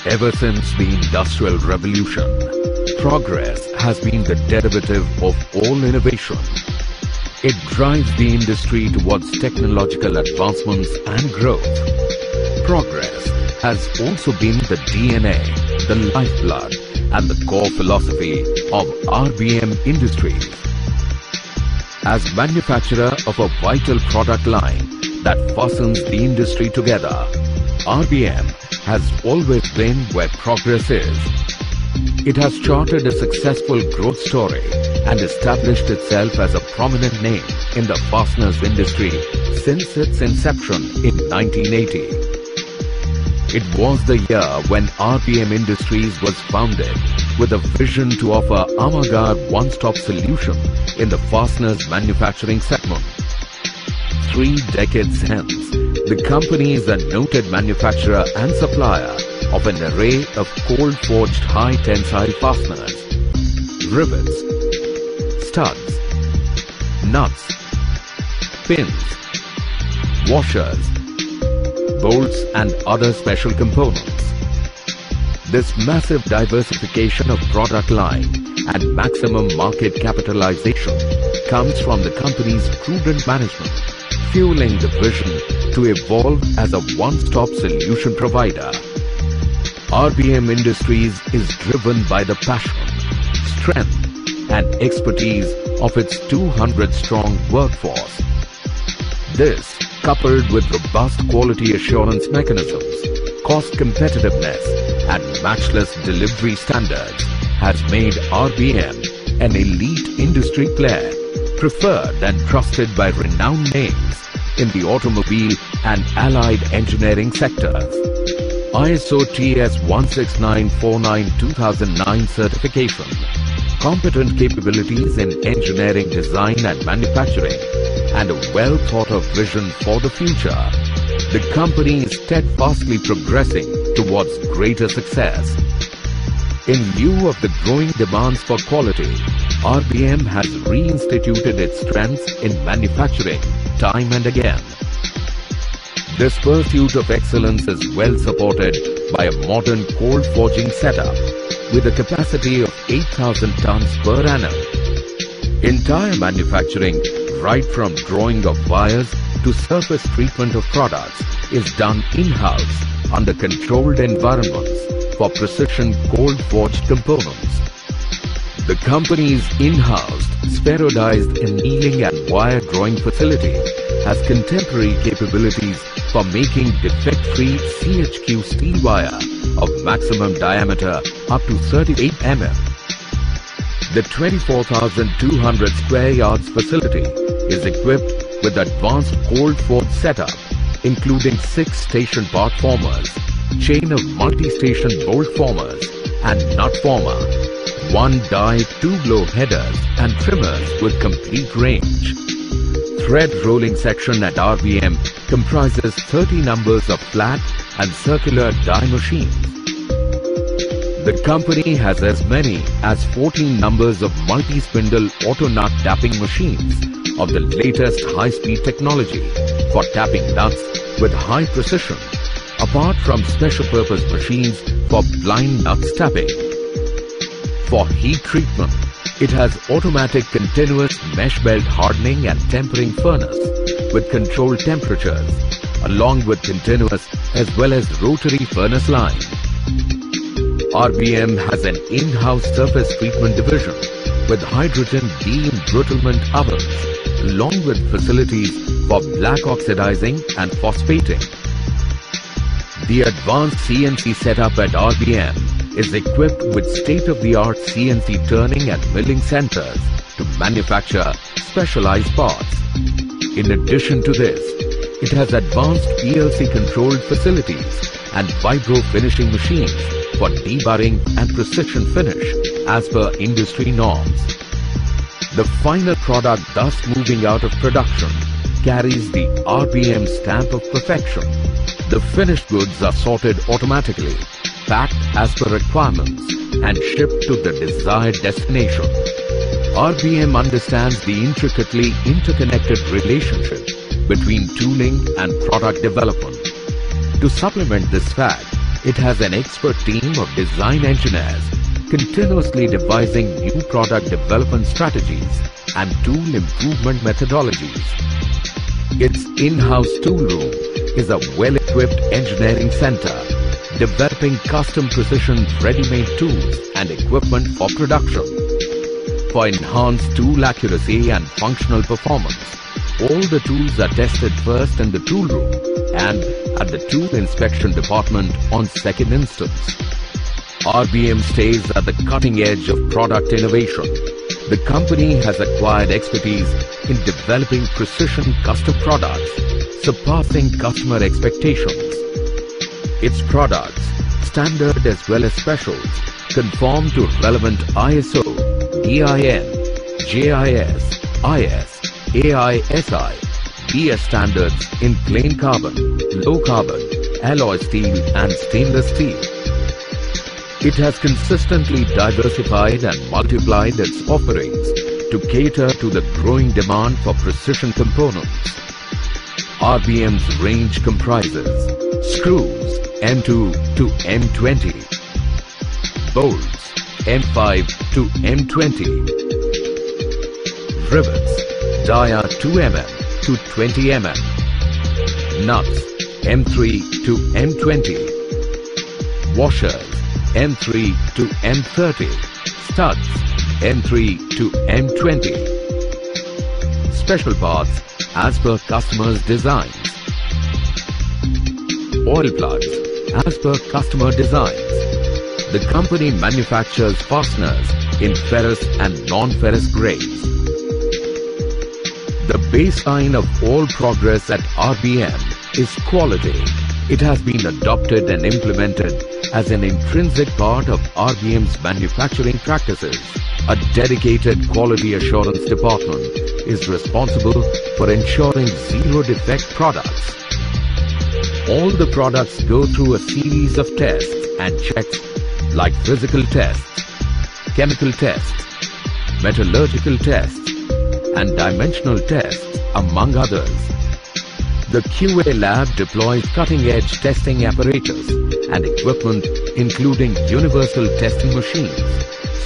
Ever since the Industrial Revolution, progress has been the derivative of all innovation. It drives the industry towards technological advancements and growth. Progress has also been the DNA, the lifeblood, and the core philosophy of RBM Industries. As manufacturer of a vital product line that fastens the industry together, RBM has always been where progress is. It has charted a successful growth story and established itself as a prominent name in the fasteners industry since its inception in 1980. It was the year when RBM Industries was founded with a vision to offer avant-garde one-stop solution in the fasteners manufacturing segment. 3 decades hence, the company is a noted manufacturer and supplier of an array of cold-forged high-tensile fasteners, rivets, studs, nuts, pins, washers, bolts and other special components. This massive diversification of product line and maximum market capitalization comes from the company's prudent management, fueling the vision to evolve as a one-stop solution provider. RBM Industries is driven by the passion, strength and expertise of its 200-strong workforce. This, coupled with robust quality assurance mechanisms, cost competitiveness and matchless delivery standards, has made RBM an elite industry player, preferred and trusted by renowned names in the automobile and allied engineering sectors. ISO TS 16949-2009 certification, competent capabilities in engineering design and manufacturing, and a well-thought-of vision for the future, the company is steadfastly progressing towards greater success. In lieu of the growing demands for quality, RBM has reinstituted its strengths in manufacturing time and again. This pursuit of excellence is well supported by a modern cold forging setup with a capacity of 8,000 tons per annum. Entire manufacturing, right from drawing of wires to surface treatment of products, is done in-house under controlled environments for precision cold forged components. The company's in-house spheroidized annealing and wire drawing facility has contemporary capabilities for making defect-free CHQ steel wire of maximum diameter up to 38 mm. The 24,200 square yards facility is equipped with advanced cold forge setup, including 6 station part formers, chain of multi-station bolt formers and nut former, 1 die 2-blow headers and trimmers with complete range. Thread rolling section at RBM comprises 30 numbers of flat and circular die machines. The company has as many as 14 numbers of multi-spindle auto nut tapping machines of the latest high-speed technology for tapping nuts with high precision, apart from special-purpose machines for blind nuts tapping. For heat treatment, it has automatic continuous mesh belt hardening and tempering furnace with controlled temperatures, along with continuous as well as rotary furnace line. RBM has an in-house surface treatment division with hydrogen de-embrittlement ovens, along with facilities for black oxidizing and phosphating. The advanced CNC setup at RBM is equipped with state-of-the-art CNC turning and milling centers to manufacture specialized parts. In addition to this, it has advanced PLC-controlled facilities and vibro finishing machines for deburring and precision finish as per industry norms. The final product thus moving out of production carries the RBM stamp of perfection. The finished goods are sorted automatically, packed as per requirements and shipped to the desired destination. RBM understands the intricately interconnected relationship between tooling and product development. To supplement this fact, It has an expert team of design engineers continuously devising new product development strategies and tool improvement methodologies. Its in-house tool room is a well-equipped engineering center, developing custom precision ready-made tools and equipment for production. For enhanced tool accuracy and functional performance, all the tools are tested first in the tool room and at the tool inspection department on second instance. RBM stays at the cutting edge of product innovation. The company has acquired expertise in developing precision custom products, surpassing customer expectations. Its products, standard as well as specials, conform to relevant ISO, DIN, JIS, IS, AISI, BS standards in plain carbon, low carbon, alloy steel and stainless steel. It has consistently diversified and multiplied its offerings to cater to the growing demand for precision components. RBM's range comprises screws M2 to M20, bolts M5 to M20, rivets dia 2mm to 20mm, nuts M3 to M20, washers M3 to M30, studs M3 to M20, special parts as per customer's designs, oil plugs as per customer designs. The company manufactures fasteners in ferrous and non-ferrous grades. The baseline of all progress at RBM is quality. It has been adopted and implemented as an intrinsic part of RBM's manufacturing practices. A dedicated quality assurance department is responsible for ensuring zero defect products. All the products go through a series of tests and checks like physical tests, chemical tests, metallurgical tests, and dimensional tests, among others. The QA lab deploys cutting-edge testing apparatus and equipment including universal testing machines,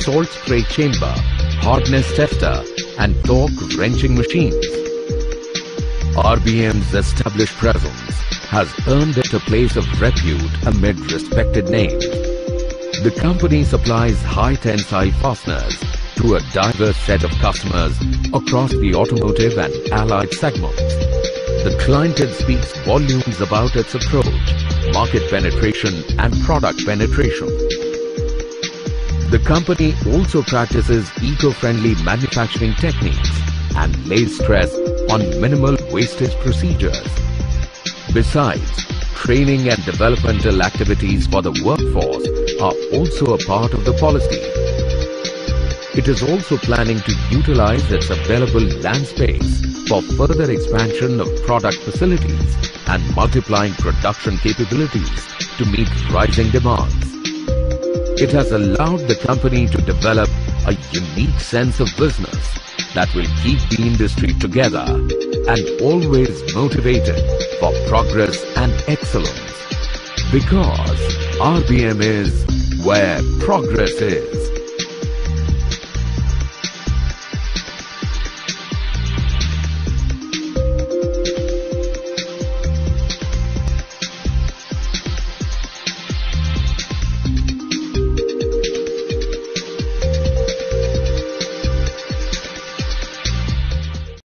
salt spray chamber, hardness tester, and torque wrenching machines. RBM's established presence has earned it a place of repute amid respected names. The company supplies high-tensile fasteners to a diverse set of customers across the automotive and allied segments. The clientele speaks volumes about its approach, market penetration and product penetration. The company also practices eco-friendly manufacturing techniques and lays stress on minimal wastage procedures. Besides, training and developmental activities for the workforce are also a part of the policy. It is also planning to utilize its available land space for further expansion of product facilities and multiplying production capabilities to meet rising demands. It has allowed the company to develop a unique sense of business that will keep the industry together and always motivated for progress and excellence. Because RBM is where progress is.